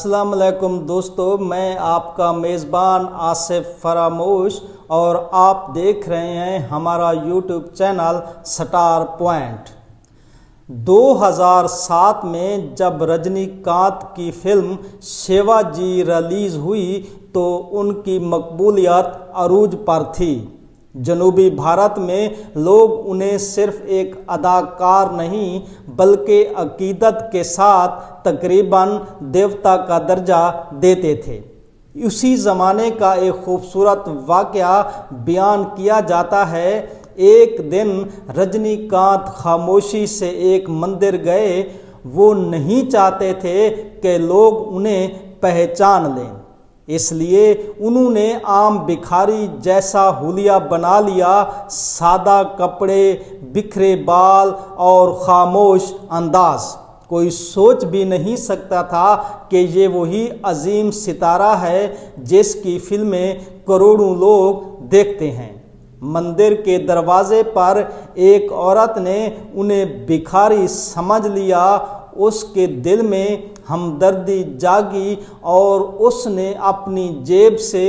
السلام علیکم دوستو، میں آپ کا میزبان آصف فراموش اور آپ دیکھ رہے ہیں ہمارا یوٹیوب چینل سٹار پوائنٹ۔ 2007 میں جب رجنی کانت کی فلم شیوا جی ریلیز ہوئی تو ان کی مقبولیت عروج پر تھی۔ جنوبی بھارت میں لوگ انہیں صرف ایک اداکار نہیں بلکہ عقیدت کے ساتھ تقریباً دیوتا کا درجہ دیتے تھے۔ اسی زمانے کا ایک خوبصورت واقعہ بیان کیا جاتا ہے۔ ایک دن رجنی کانت خاموشی سے ایک مندر گئے۔ وہ نہیں چاہتے تھے کہ لوگ انہیں پہچان لیں، اس لیے انہوں نے عام بھکاری جیسا حلیہ بنا لیا، سادہ کپڑے، بکھرے بال اور خاموش انداز۔ کوئی سوچ بھی نہیں سکتا تھا کہ یہ وہی عظیم ستارہ ہے جس کی فلمیں کروڑوں لوگ دیکھتے ہیں۔ مندر کے دروازے پر ایک عورت نے انہیں بھکاری سمجھ لیا۔ اس کے دل میں ہمدردی جاگی اور اس نے اپنی جیب سے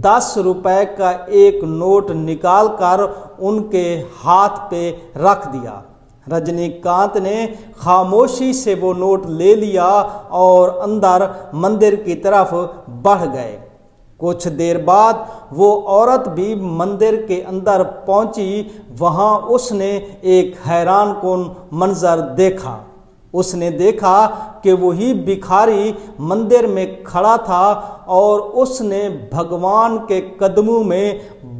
10 روپے کا ایک نوٹ نکال کر ان کے ہاتھ پہ رکھ دیا۔ رجنی کانت نے خاموشی سے وہ نوٹ لے لیا اور اندر مندر کی طرف بڑھ گئے۔ کچھ دیر بعد وہ عورت بھی مندر کے اندر پہنچی۔ وہاں اس نے ایک حیران کن منظر دیکھا۔ اس نے دیکھا کہ وہی بھکاری مندر میں کھڑا تھا اور اس نے بھگوان کے قدموں میں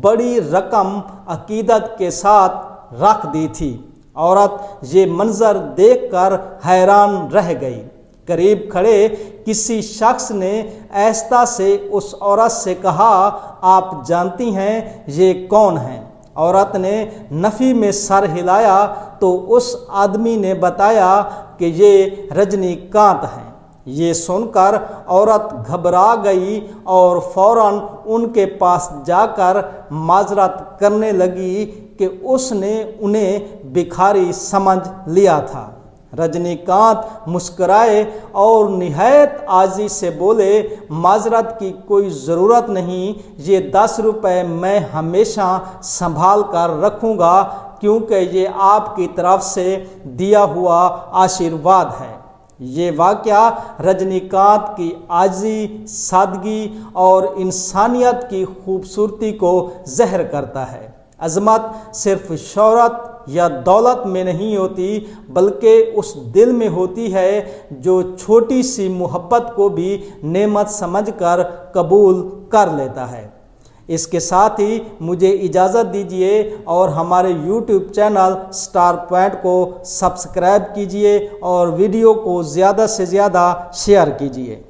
بڑی رقم عقیدت کے ساتھ رکھ دی تھی۔ عورت یہ منظر دیکھ کر حیران رہ گئی۔ قریب کھڑے کسی شخص نے آہستہ سے اس عورت سے کہا، آپ جانتی ہیں یہ کون ہیں؟ عورت نے نفی میں سر ہلایا تو اس آدمی نے بتایا کہ یہ رجنی کانت ہیں۔ یہ سن کر عورت گھبرا گئی اور فوراً ان کے پاس جا کر معذرت کرنے لگی کہ اس نے انہیں بھکاری سمجھ لیا تھا۔ رجنی کانت مسکرائے اور نہایت عاجزی سے بولے، معذرت کی کوئی ضرورت نہیں، یہ 10 روپے میں ہمیشہ سنبھال کر رکھوں گا کیونکہ یہ آپ کی طرف سے دیا ہوا آشیرواد ہے۔ یہ واقعہ رجنی کانت کی عاجزی، سادگی اور انسانیت کی خوبصورتی کو ظاہر کرتا ہے۔ عظمت صرف شہرت یا دولت میں نہیں ہوتی بلکہ اس دل میں ہوتی ہے جو چھوٹی سی محبت کو بھی نعمت سمجھ کر قبول کر لیتا ہے۔ اس کے ساتھ ہی مجھے اجازت دیجیے اور ہمارے یوٹیوب چینل سٹار پوائنٹ کو سبسکرائب کیجیے اور ویڈیو کو زیادہ سے زیادہ شیئر کیجیے۔